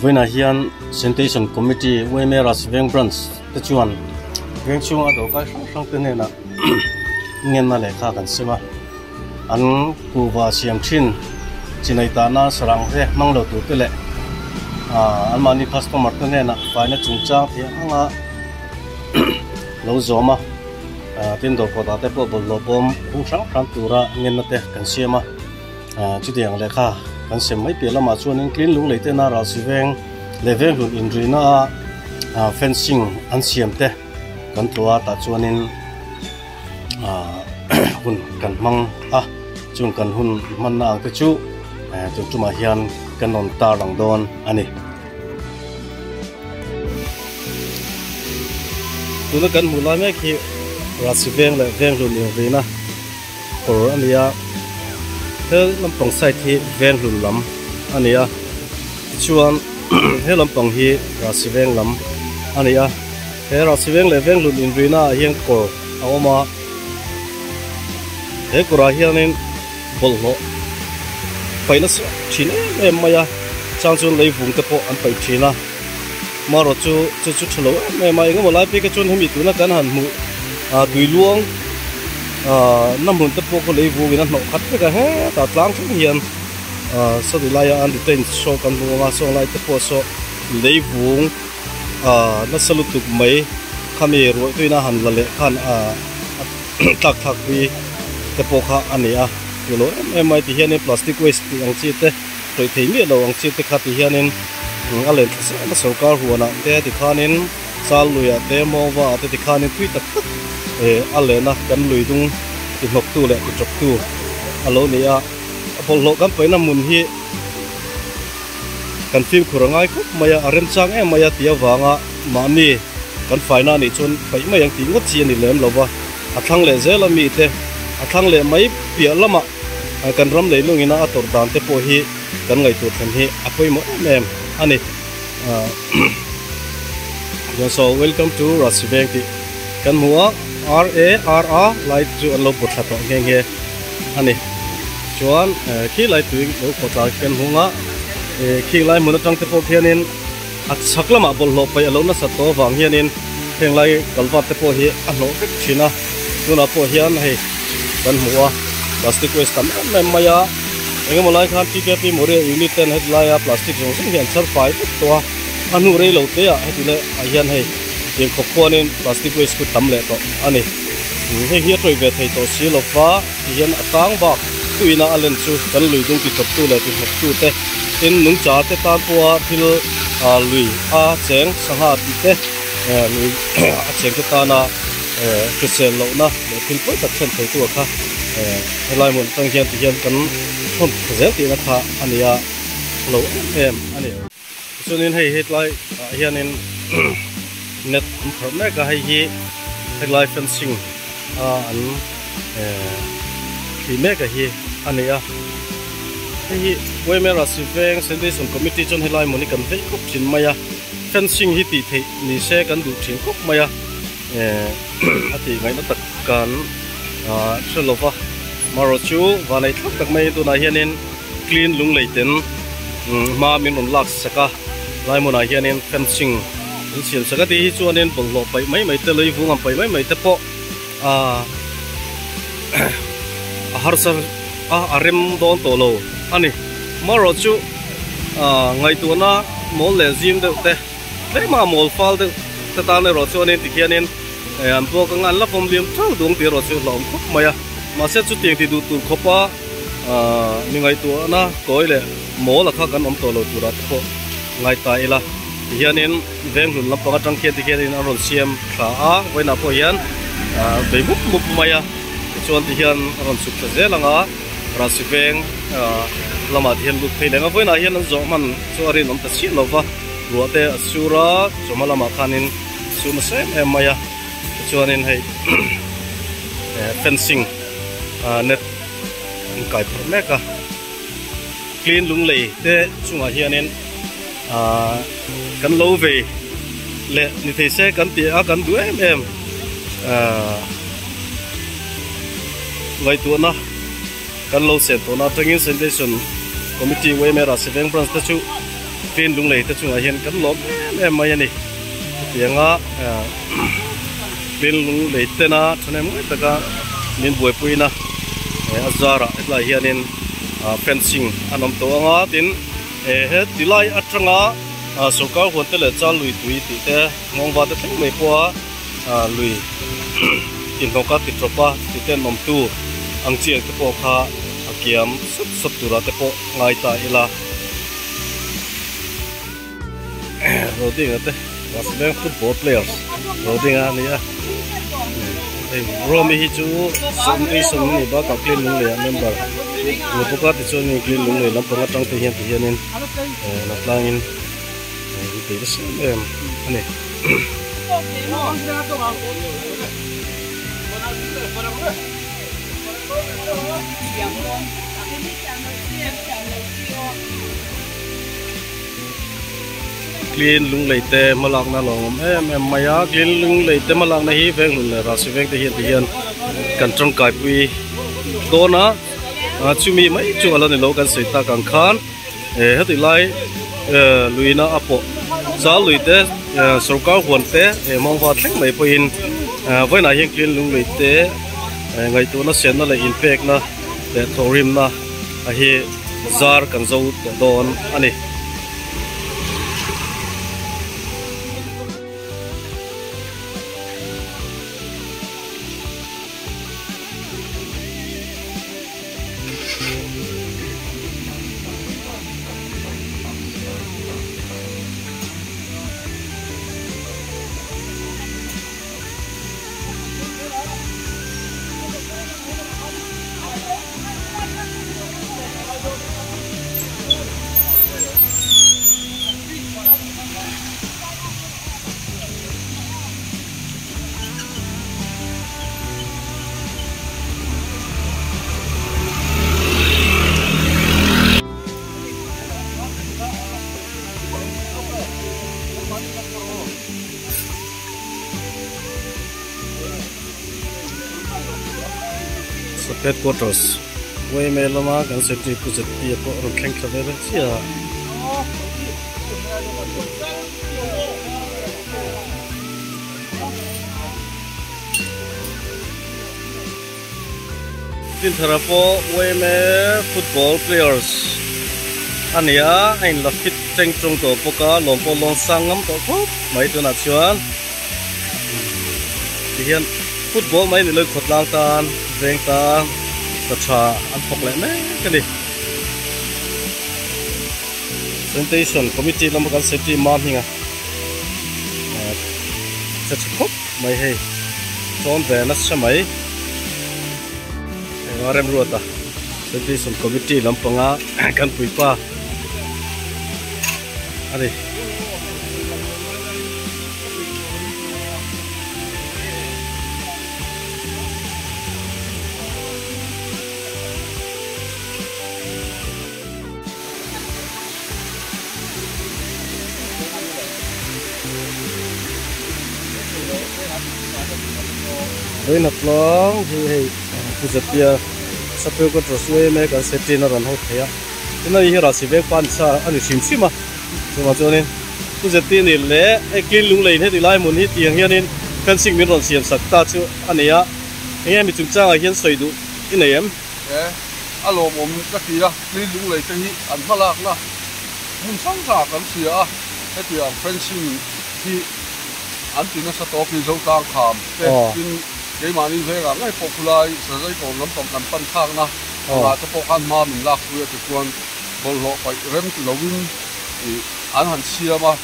với na hiền sanitation committee với mẹ Rasiveng branch tất chuan riêng chung ở đó cái sang tên này là nghe na lệ khácกันxem anh cụ và xiêm chin chỉ này ta na sarang thế mang đầu tụt cái lệ anh mà đi customer tên này là phải là chúng ta thì anh lâu rồi mà tiền đồ của ta tới bộ lô bom cũng sáng tụ ra nghe na thếกันxem chú tiếng lệ khácกันxem mấy bữa là mà chuan anh clean lung lấy tên na Rasiveng level hun injury na fencing an siam te kan tua ta chuanin hun kan mang chung kan hun man na te chu tu chuma hian kan non tar rang don ani tu na kan mulai me ki Rasiveng le veng hun injury na or ania he lampong sai thi veng hun lam ania chuan he lampang hi Rasiveng lam ania he Rasiveng le veng lun injury na hian kor awma he kora hianin bollo paina chin em maya changchun leivung te po an pai thina maro chu thlo me mai ngo lai pi ka chun hemi tu na kan han mu dui luang namun te po ko leivung ina no khat ka he ta tlang chu hian so di lai an detain so kan bu nga so lai te po so leivung na salutuk mai khami ro tuina han la le khan tak thak wi te po kha ania lo mai ti hian plastic waste ti ang chi te toi thei mi lo ang chi te kha ti hian in alen sa sarkar huana te ti khanin sal luya te mowa te ti khanin tui tak alena kan luidung ti nok tu le ti chok tu alo nia apol lo kan paina mun hi kan film khurangai khup maya arem chang maya tia wanga mami kan faina ni chun pai mai ang ti ngot chi ni lem lova athang le zela mi te athang le mai pia lama kan ram le lungina ator dan te po hi kan ngai tu than hi apoi mo mem ani so welcome to Rasiveng ti kan muwa RA light to allo potha to nge ani chuan khi lai tuing lo kota kan hunga khi lai mun tang te po hianin at saklama bol lo pai alo na sa to wang hianin theng lai kalwa te po hi a lo vek thina tuna po hian hei kan huwa plastic waste tam em maya engem lai khan TKP more unit ten headline plastic jong sing hian char pai to anu rei lo te a hetile a hian hei yen khokhonin plastic waste ku tam le to ani he hi troi ve thei to si lo fa hian atang ba tuina alen chu kan luidung ki top tu le ti hok tu te in nung cha te ta puwa thil lui a cheng sanga ti te lui a cheng te ta na krisel lo na le thil poi tak chen thei tu kha helai mun tang hian ti hian kan thon zel ti na kha ania lo em ani chunin hei headline hianin net internet ka hei hi headline fencing an ki me ka hi ania hi we me Rasiveng sanitation committee chon helai moni kan ve khop chin maya fencing hi ti thei ni se kan du thin khop maya ati ngai na tak kan chelova maro chu wa nei thak tak mai tu na hianin clean lung leiten ma min on lak saka lai mona hianin fencing in sian saka ti hi chuanin bol lo pai mai te lei vungam pai mai te po harsar arem don to lo ani maro chu ngai tu na mol le zim de te ma mol fal de ta ne ro chu anin ti khianin an po ka ngan la pom lim thau dung ti ro chu lom khop maya ma se chu tiang ti du tu khopa ni ngai tu na koi le mo la kha kan om to lo tu ra po ngai ta ila hianin veng hun lam pa tang khe ti khianin a ron siam kha a voina po hian be mup maya chuan ti hian ron suk ta zelanga Rasiveng lama thian lu thei lenga voina hian an zo man chu arin om ta si lova ruate asura zomalama khanin suma se em maya chuanin hei fencing net kai meka clean lung lei te chunga hianin kan lo ve le ni thei se kan ti a kan du em ngai tu na kan lo se to na tangin sanitation committee we me Rasiveng branch ta chu clean lung lei te chunga hian kan lom em mai ani tianga clean lung lei te na thanem ngai taka min buai puina azara etla hianin fencing anom to anga tin he tilai atanga sarkar hon te le chal lui tui ti te ngongwa te theng mai po lui tin ka ti tropa ti ten nom tu ang chiang te po kha akiam sap tura te po ngai ta ila roding ate Rosbank football players roding ania Romi hi chu sum ni ba ka clean lung le member ni poka ti chu ni clean lung le lampang atang te hianin na tlangin ti em ani clean lung lei te malak na lom em maya clean lung lei te malak na hi veng hun ra si veng te hian kan trong kai pui do na chumi mai chu ala ni lo kan sei ta kan khan heti lai luina apo cha lui te sarkar hon te mong wa thleng mai poin voina hian clean lung lei te ngai tu na sen na le impact na le thorim na a hi zar kan zo don ani headquarters way me lama kan safety pujat ti po ro khleng khabe be sia tin tharapo way me football players ania ain la fit teng trong to poka lompo long sangam to khop mai tu na chuan hian football mai ni loi khotlang tan veng ta cha an phok le me kani sanitation committee lam kan safety man hinga cha khop mai he ton ve na samai rem ruata sanitation committee lam panga kan pui pa ani với nắp lóng thì phụ giúp bia sắp tới có trò suy mấy cái sẽ tin nó còn hốt thế á, cái này hiện là chỉ về quan sát anh xem xem mà, nhưng mà cho nên phụ giúp tin thì lẽ cái clean lung lầy thế thì lại muốn hít tiền hiện nên phân sinh miễn còn xem sạch ta chứ anh ấy á, anh em mình chúng ta là hiện sợi đủ cái này em, alo mồm cái gì đó clean lung lầy cái gì ăn phát lạc là muốn sáng ra cái gì á, cái gì phân sinh thì anh tin nó sẽ tốt khi dâu tăng khám, cái mà như thế là ngay popular sẽ dây còn lắm còn cần phân khang na, là cho phong ăn mà mình lạc vừa thì còn bol lộ phải rem lâu in thì anh hẳn xia mà,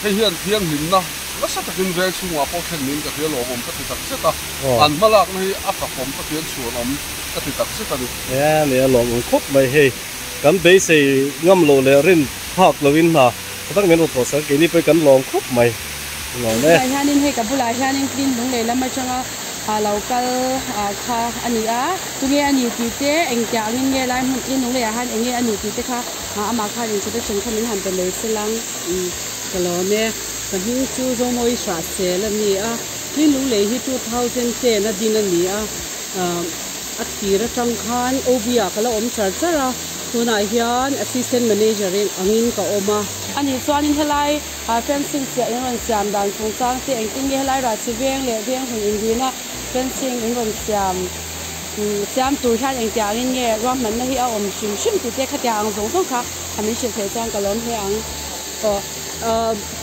cái hiện hình na, nó sẽ thực hiện về xung quanh phong thủy mình cái lộ hồn cái thực chất ta, anh mà lạc này áp đặt hồn cái hiện chuột hồn cái thực chất ta đi. Nè lộ hồn khúc mày hay, cắn bể xây ngâm lộ lệ rin học lâu in mà, tất nhiên là thổ sản cái này phải cắn lộ khúc mày. Lai hanin he kabulai hanin clean lung le lama changa local kha ania tunge ani ti te engkya nge lai mun in lung le han enge ani ti te kha ama kha rin te chung khamin han te le selang kalo ne sahin chu zo moi sha se la ni a clean lung le hi 2010 na din ani a atira tang khan obia kala om sar chara tuna hian assistant manager in angin ka oma ani chuan in helai fencing sia in ron siam dan chung chang te engting nge helai ra chiveng le veng hun indina fencing in ron siam tu hian eng tiang in nge ram man na hi a om shim shim ti te khatia ang zong thong kha ami she the chang kalon he ang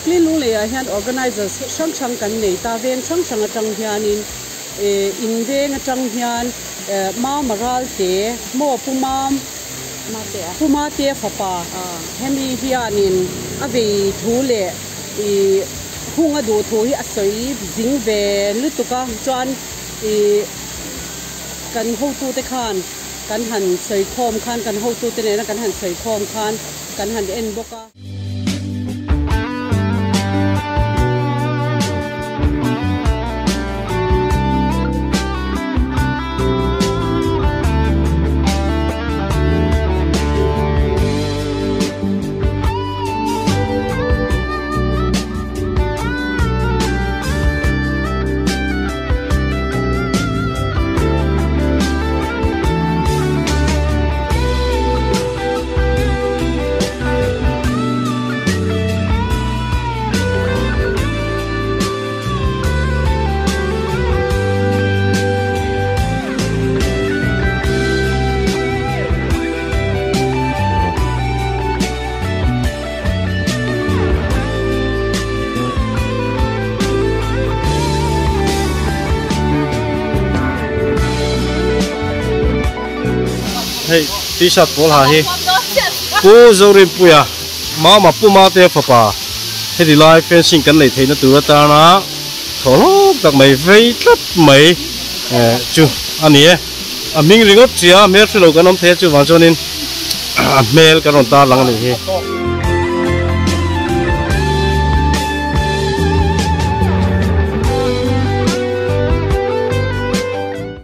clean lung le hian organizers sang kan nei ta ven sang atang hian in veng atang hian ma maral te mo puma te phapa hemi hianin avi thule hunga du thu hi asoi jing ve lutuka chuan kan ho tu te khan kan han sei khom khan kan ho tu te ne kan han sei khom khan kan han en boka hey t-shirt pol ha hi pu zorin puya ma puma te phapa he di lai fencing kan nei theina tura ta na tholok tak mai vei tlat mai chu ani a ming ringot chia mer thlo kanom the chu wang chonin mel karon ta lang ni hi